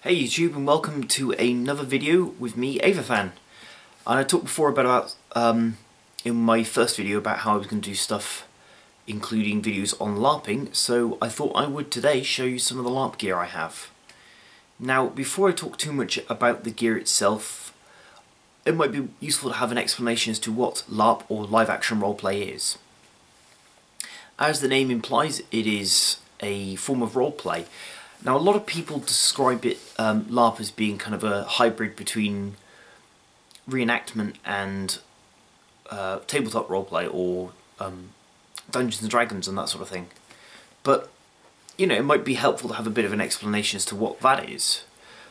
Hey YouTube, and welcome to another video with me, AvaFan. And I talked before about in my first video about how I was going to do stuff including videos on LARPing, so I thought I would today show you some of the LARP gear I have. Now, before I talk too much about the gear itself, it might be useful to have an explanation as to what LARP or live action roleplay is. As the name implies, it is a form of roleplay. Now, a lot of people describe it, LARP, as being kind of a hybrid between reenactment and tabletop roleplay, or Dungeons and Dragons and that sort of thing. But, you know, it might be helpful to have a bit of an explanation as to what that is.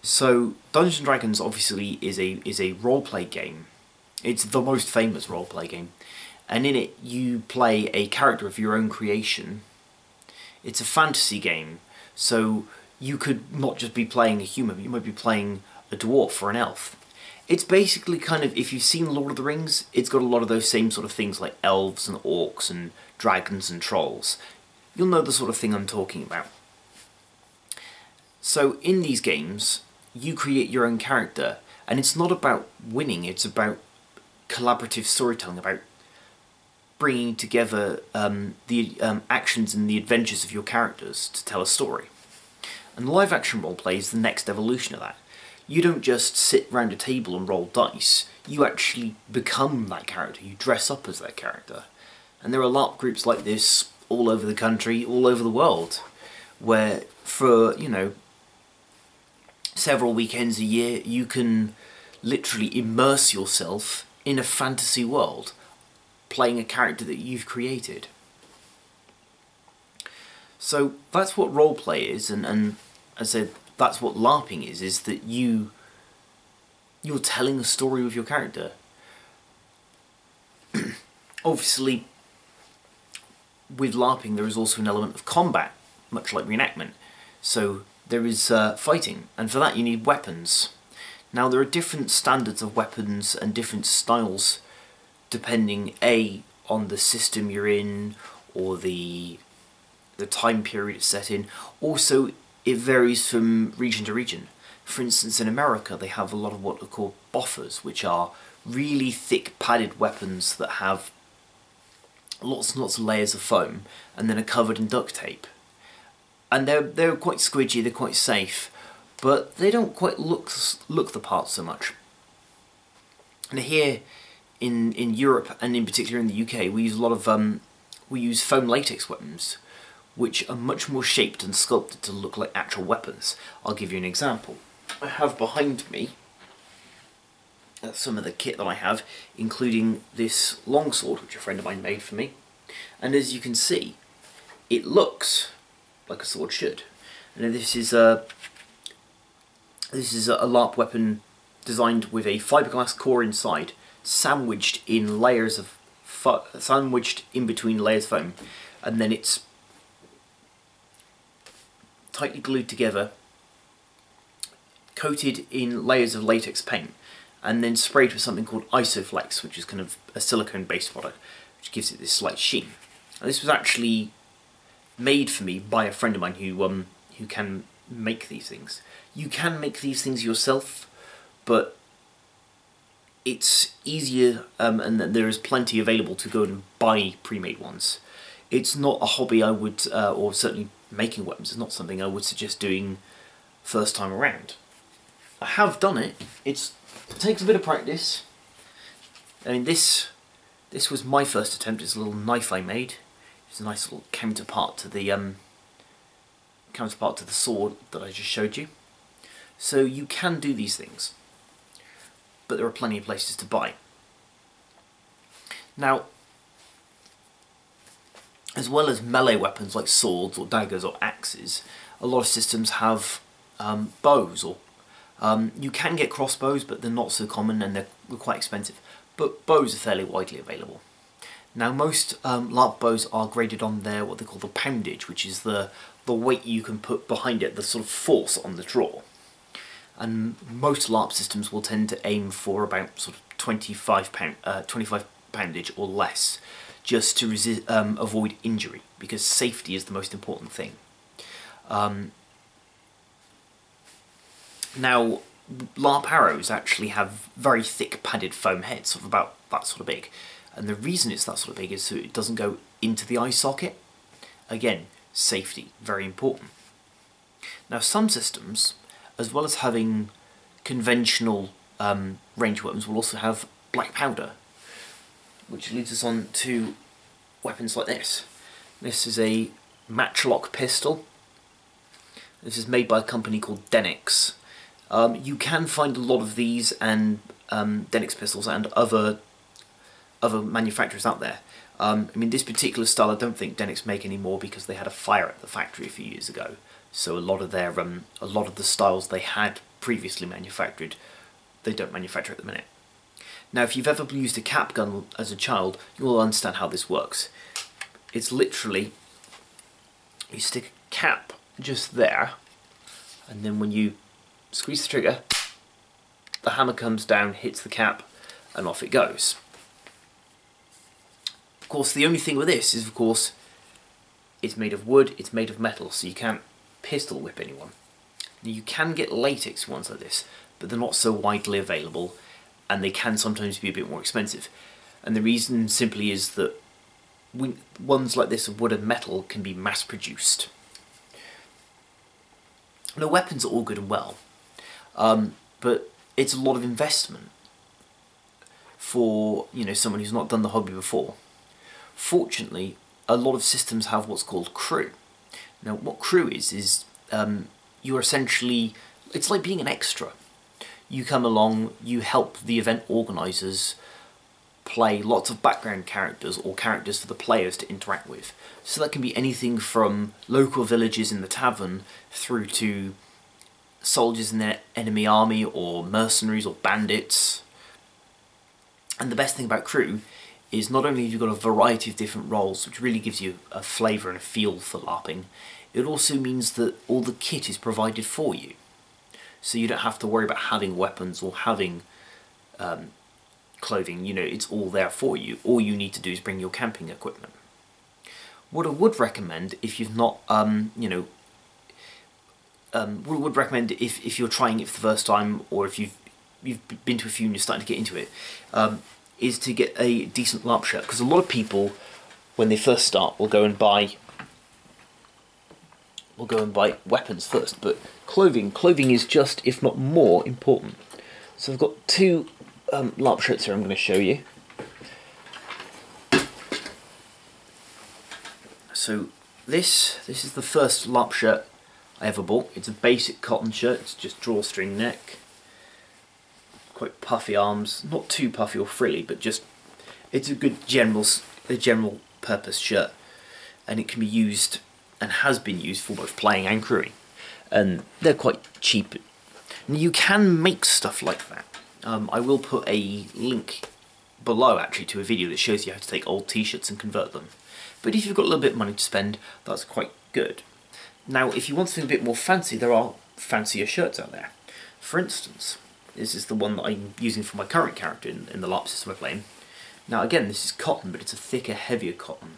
So, Dungeons and Dragons obviously is a roleplay game. It's the most famous roleplay game. And in it, you play a character of your own creation. It's a fantasy game. So you could not just be playing a human, but you might be playing a dwarf or an elf. It's basically kind of, if you've seen Lord of the Rings, it's got a lot of those same sort of things like elves and orcs and dragons and trolls. You'll know the sort of thing I'm talking about. So in these games, you create your own character, and it's not about winning, it's about collaborative storytelling, about bringing together the actions and the adventures of your characters to tell a story. And live action roleplay is the next evolution of that. You don't just sit round a table and roll dice, you actually become that character, you dress up as that character. And there are LARP groups like this all over the country, all over the world, where for, you know, several weekends a year you can literally immerse yourself in a fantasy world, playing a character that you've created. So that's what roleplay is, and as I said, that's what LARPing is that you're telling a story with your character. Obviously, with LARPing there is also an element of combat, much like reenactment. So there is fighting, and for that you need weapons. Now there are different standards of weapons and different styles depending on the system you're in, or the time period it's set in. Also, it varies from region to region. For instance, in America they have a lot of what are called boffers, which are really thick padded weapons that have lots and lots of layers of foam and then are covered in duct tape. And they're quite squidgy, they're quite safe, but they don't quite look the part so much. And here in Europe, and in particular in the UK, we use a lot of we use foam latex weapons, which are much more shaped and sculpted to look like actual weapons. I'll give you an example. I have behind me some of the kit that I have, including this longsword, which a friend of mine made for me. And as you can see, it looks like a sword should. And this is a LARP weapon designed with a fiberglass core inside, sandwiched in between layers of foam, and then it's tightly glued together, coated in layers of latex paint, and then sprayed with something called Isoflex, which is kind of a silicone-based product, which gives it this slight sheen. And this was actually made for me by a friend of mine who can make these things. You can make these things yourself, but it's easier, and there is plenty available to go and buy pre-made ones. It's not a hobby I would, or certainly making weapons is not something I would suggest doing first time around. I have done it. It takes a bit of practice. I mean, this was my first attempt. It's a little knife I made. It's a nice little counterpart to the sword that I just showed you. So you can do these things, but there are plenty of places to buy. Now, as well as melee weapons like swords or daggers or axes, a lot of systems have bows, or you can get crossbows, but they're not so common and they're quite expensive. But bows are fairly widely available. Now, most LARP bows are graded on their what they call the poundage, which is the weight you can put behind it, the sort of force on the draw. And most LARP systems will tend to aim for about sort of 25 poundage or less, just to avoid injury, because safety is the most important thing. Now, LARP arrows actually have very thick padded foam heads of about that sort of big, and the reason it's that sort of big is so it doesn't go into the eye socket. Again, safety, very important. Now some systems, as well as having conventional range weapons, will also have black powder, which leads us on to weapons like this. This is a matchlock pistol. This is made by a company called Denix. You can find a lot of these and Denix pistols and other manufacturers out there. I mean, this particular style I don't think Denix make anymore because they had a fire at the factory a few years ago. So a lot of the styles they had previously manufactured, they don't manufacture at the minute. Now, if you've ever used a cap gun as a child, you'll understand how this works. It's literally, you stick a cap just there, and then when you squeeze the trigger, the hammer comes down, hits the cap, and off it goes. Of course, the only thing with this is, of course, it's made of wood, it's made of metal, so you can't pistol whip anyone. Now, you can get latex ones like this, but they're not so widely available, and they can sometimes be a bit more expensive. And the reason simply is that ones like this of wood and metal can be mass-produced. Now, weapons are all good and well, but it's a lot of investment for, you know, someone who's not done the hobby before. Fortunately, a lot of systems have what's called crew. Now, what crew is you're essentially, it's like being an extra. You come along, you help the event organisers play lots of background characters or characters for the players to interact with. So that can be anything from local villages in the tavern through to soldiers in their enemy army or mercenaries or bandits. And the best thing about crew is not only have you got a variety of different roles, which really gives you a flavour and a feel for LARPing, it also means that all the kit is provided for you. So you don't have to worry about having weapons or having clothing, you know, it's all there for you. All you need to do is bring your camping equipment. What I would recommend if you've not, what I would recommend if you're trying it for the first time, or if you've been to a few and you're starting to get into it, is to get a decent LARP shirt, because a lot of people, when they first start, will go and buy weapons first, but clothing is just, if not more, important. So I've got two LARP shirts here I'm going to show you. So this is the first LARP shirt I ever bought. It's a basic cotton shirt, it's just drawstring neck, quite puffy arms, not too puffy or frilly, but just, it's a good general purpose shirt, and it can be used and has been used for both playing and crewing, and they're quite cheap. And you can make stuff like that. I will put a link below actually to a video that shows you how to take old t-shirts and convert them. But if you've got a little bit of money to spend, that's quite good. Now, if you want something a bit more fancy, there are fancier shirts out there. For instance, this is the one that I'm using for my current character in the LARP system we're playing. Now again, this is cotton, but it's a thicker, heavier cotton.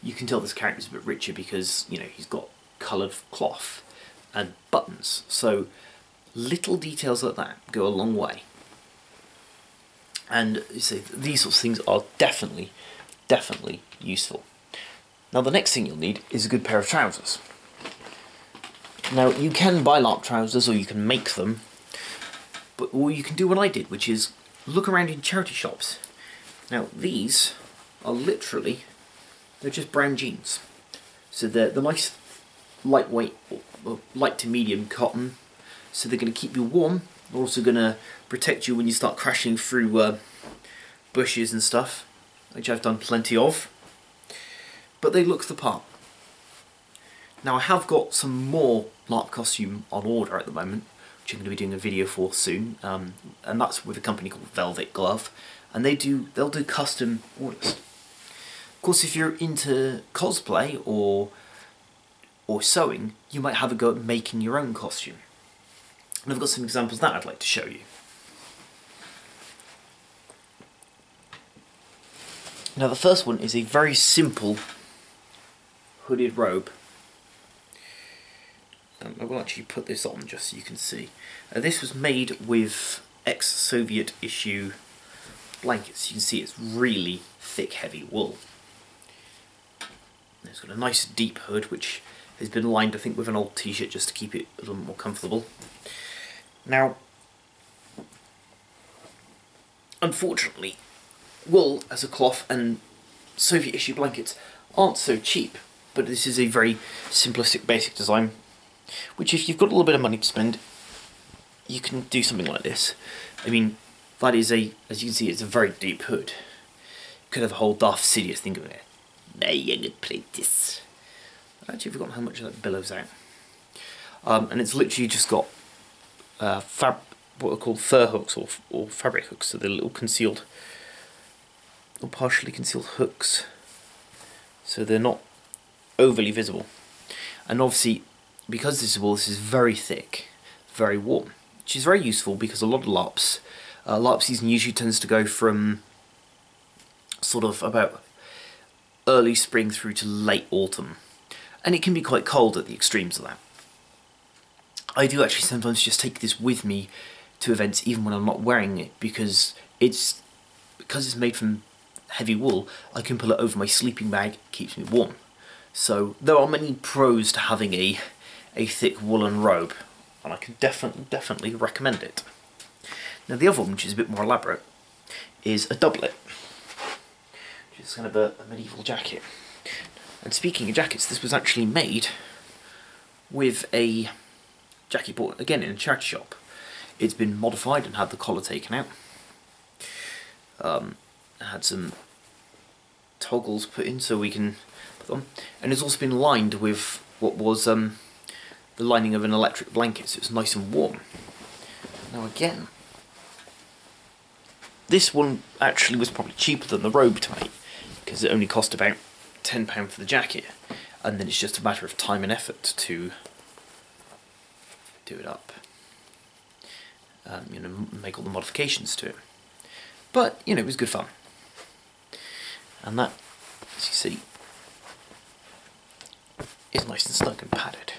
You can tell this character's a bit richer because, you know, he's got coloured cloth and buttons. So little details like that go a long way. And you see, these sorts of things are definitely useful. Now the next thing you'll need is a good pair of trousers. Now you can buy LARP trousers or you can make them, or you can do what I did, which is look around in charity shops. Now these are literally, they're just brown jeans. So they're nice lightweight, or light to medium cotton, so they're going to keep you warm. They're also going to protect you when you start crashing through bushes and stuff, which I've done plenty of. But they look the part. Now I have got some more LARP costume on order at the moment, which I'm going to be doing a video for soon, and that's with a company called Velvet Glove, and they'll do custom orders. Of course, if you're into cosplay or sewing, you might have a go at making your own costume. And I've got some examples that I'd like to show you. Now the first one is a very simple hooded robe. I will actually put this on just so you can see. This was made with ex-Soviet issue blankets. You can see it's really thick, heavy wool. It's got a nice deep hood which has been lined, I think, with an old t-shirt just to keep it a little more comfortable. Now, unfortunately, wool as a cloth and Soviet issue blankets aren't so cheap, but this is a very simplistic, basic design, which if you've got a little bit of money to spend, you can do something like this. I mean, that is as you can see, it's a very deep hood. You could have a whole Darth Sidious thing of it. Now you're gonna play this. I've actually forgotten how much of that billows out. And it's literally just got what are called fur hooks or fabric hooks, so they're little concealed or partially concealed hooks, so they're not overly visible. And obviously, because this is wool, this is very thick, very warm, which is very useful because a lot of LARPs, LARP season usually tends to go from sort of about early spring through to late autumn, and it can be quite cold at the extremes of that. I do actually sometimes just take this with me to events even when I'm not wearing it, because it's made from heavy wool. I can pull it over my sleeping bag, it keeps me warm. So there are many pros to having a thick woolen robe, and I can definitely recommend it. Now the other one, which is a bit more elaborate, is a doublet, which is kind of a medieval jacket. And speaking of jackets, this was actually made with a jacket bought again in a charity shop. It's been modified and had the collar taken out. It had some toggles put in so we can put them, and it's also been lined with what was the lining of an electric blanket, so it's nice and warm. Now again, this one actually was probably cheaper than the robe to make, because it only cost about £10 for the jacket, and then it's just a matter of time and effort to do it up. You know, make all the modifications to it. But, you know, it was good fun. And that, as you see, is nice and snug and padded.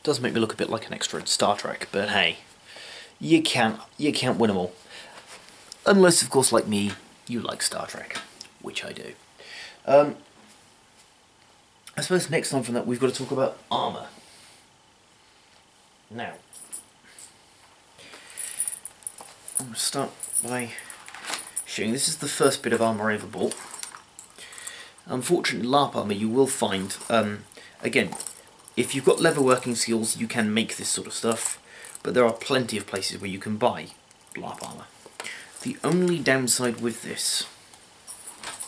Does make me look a bit like an extra in Star Trek, but hey, you can't win them all. Unless, of course, like me, you like Star Trek, which I do. I suppose next time from that we've got to talk about armour. Now, I'm going to start by showing this is the first bit of armour I ever bought. Unfortunately, LARP armour you will find, again, if you've got leather working skills you can make this sort of stuff, but there are plenty of places where you can buy LARP armour. The only downside with this,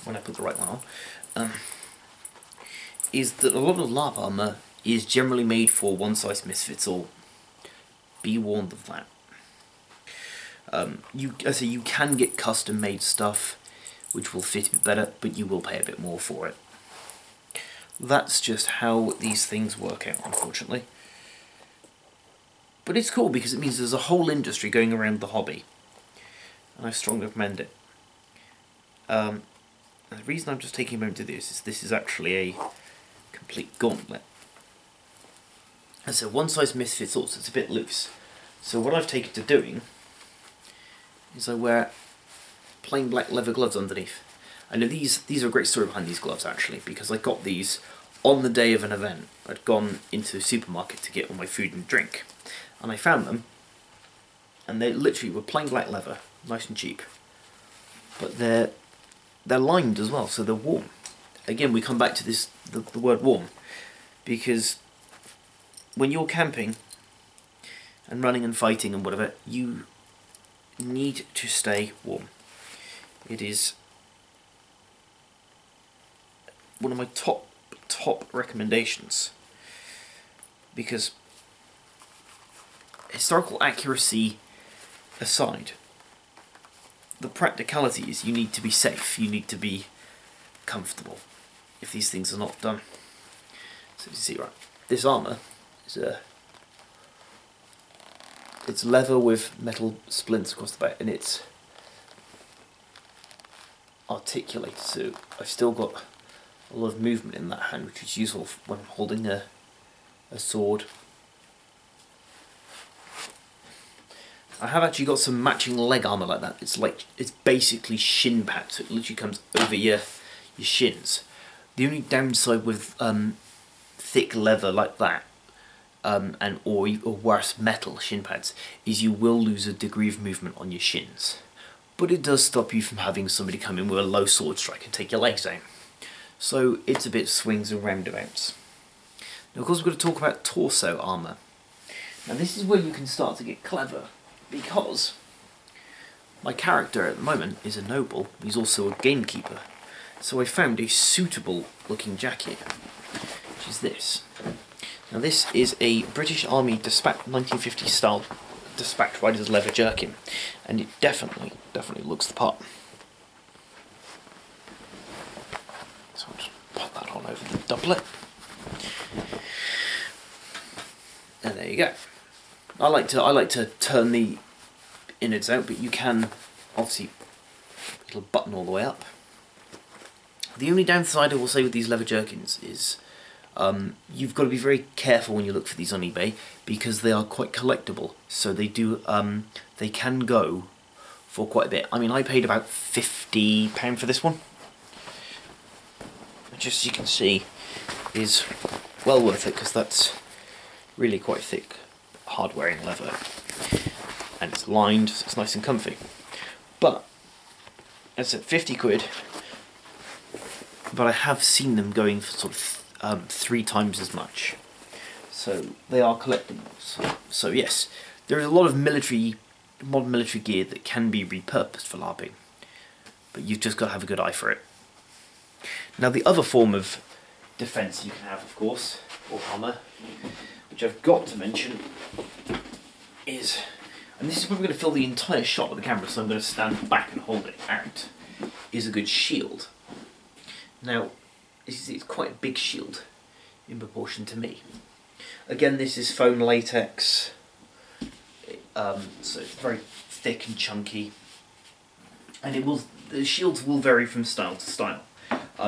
when I put the right one on, is that a lot of LARP armour is generally made for one size misfits all. Be warned of that. You can get custom made stuff which will fit a bit better, but you will pay a bit more for it. That's just how these things work out, unfortunately. But it's cool because it means there's a whole industry going around the hobby, and I strongly recommend it. And the reason I'm just taking a moment to do this is actually a complete gauntlet. And so one size misfits all, so it's a bit loose. So what I've taken to doing is I wear plain black leather gloves underneath. I know these are a great story behind these gloves actually, because I got these on the day of an event. I'd gone into the supermarket to get all my food and drink, and I found them, and they literally were plain black leather, nice and cheap. But they're lined as well, so they're warm. Again, we come back to this the word warm, because when you're camping and running and fighting and whatever, you need to stay warm. It is one of my top recommendations, because historical accuracy aside, the practicality is you need to be safe, you need to be comfortable if these things are not done. So you see, right, this armour is it's leather with metal splints across the back, and it's articulated, so I've still got a lot of movement in that hand, which is useful when holding a sword. I have actually got some matching leg armour like that. It's basically shin pads, so it literally comes over your shins. The only downside with thick leather like that, or worse, metal shin pads, is you will lose a degree of movement on your shins. But it does stop you from having somebody come in with a low sword strike and take your legs down. So it's a bit swings and roundabouts. Now of course we're going to talk about torso armour. Now this is where you can start to get clever, because my character at the moment is a noble. He's also a gamekeeper. So I found a suitable looking jacket, which is this. Now this is a British Army 1950 style dispatch rider's leather jerkin, and it definitely looks the part. So I'll just pop that on over the doublet. And there you go. I like to turn the innards out, but you can obviously it'll button all the way up. The only downside I will say with these leather jerkins is you've got to be very careful when you look for these on eBay, because they are quite collectible. So they do they can go for quite a bit. I mean, I paid about £50 for this one, which, as you can see, is well worth it, because that's really quite thick, hard-wearing leather, and it's lined, so it's nice and comfy. But as I said, 50 quid. But I have seen them going for sort of 3 times as much. So they are collectibles. So yes, there is a lot of modern military gear that can be repurposed for LARPing, but you've just got to have a good eye for it. Now the other form of defence you can have, of course, or armour, which I've got to mention, is, and this is probably going to fill the entire shot with the camera, so I'm going to stand back and hold it out, is a good shield. Now, it's quite a big shield in proportion to me. Again, this is foam latex, so it's very thick and chunky, and the shields will vary from style to style.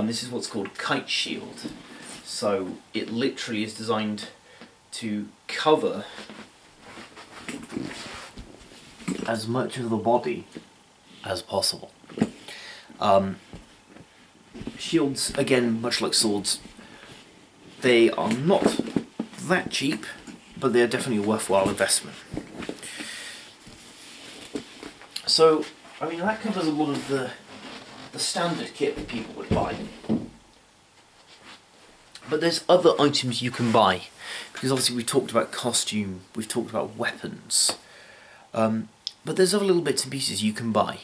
This is what's called kite shield, so it literally is designed to cover as much of the body as possible. Shields, again, much like swords, they are not that cheap, but they are definitely a worthwhile investment. So, I mean, that covers a lot of the standard kit that people would buy. But there's other items you can buy, because obviously we've talked about costume, we've talked about weapons, but there's other little bits and pieces you can buy,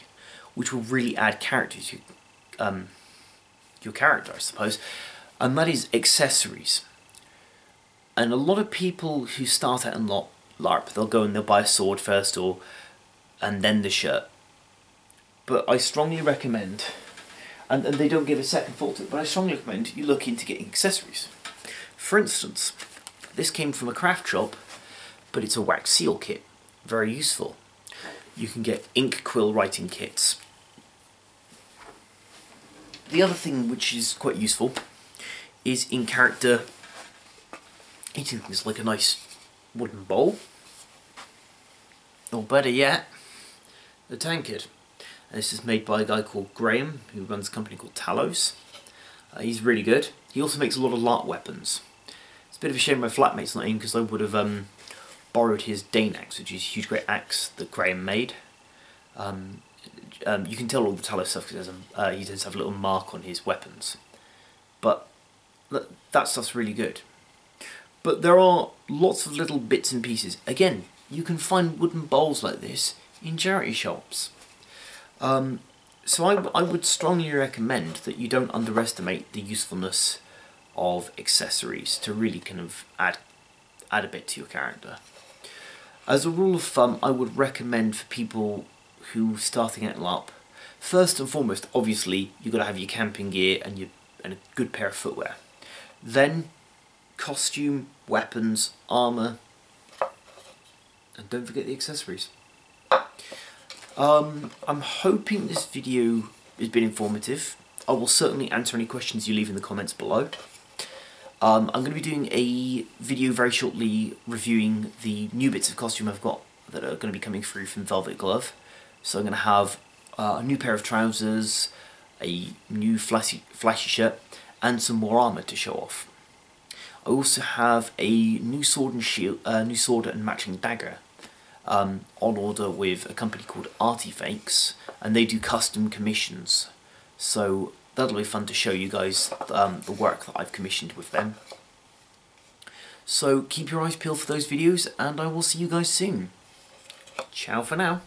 which will really add character to your character, I suppose, and that is accessories. And a lot of people who start out in LARP, they'll go and they'll buy a sword first, and then the shirt. But I strongly recommend, and they don't give a second thought to it, but I strongly recommend you look into getting accessories. For instance, this came from a craft shop, but it's a wax seal kit. Very useful. You can get ink quill writing kits. The other thing which is quite useful is in character eating things like a nice wooden bowl, or better yet, a tankard. And this is made by a guy called Graham, who runs a company called Tallows. He's really good. He also makes a lot of LARP weapons. It's a bit of a shame my flatmate's not in, because I would have borrowed his Dane axe, which is a huge great axe that Graham made. You can tell all the Tallows stuff because he does have a little mark on his weapons. But that stuff's really good. But there are lots of little bits and pieces. Again, you can find wooden bowls like this in charity shops. So I would strongly recommend that you don't underestimate the usefulness of accessories to really kind of add a bit to your character. As a rule of thumb, I would recommend for people who are starting out in LARP, first and foremost, obviously, you've got to have your camping gear and a good pair of footwear. Then, costume, weapons, armour, and don't forget the accessories. I'm hoping this video has been informative. I will certainly answer any questions you leave in the comments below. I'm going to be doing a video very shortly reviewing the new bits of costume I've got that are going to be coming through from Velvet Glove. So I'm going to have a new pair of trousers, a new flashy shirt, and some more armour to show off. I also have a new sword and shield, new sword and matching dagger on order with a company called Artifakes, and they do custom commissions. So that'll be fun to show you guys the work that I've commissioned with them. So keep your eyes peeled for those videos, and I will see you guys soon. Ciao for now.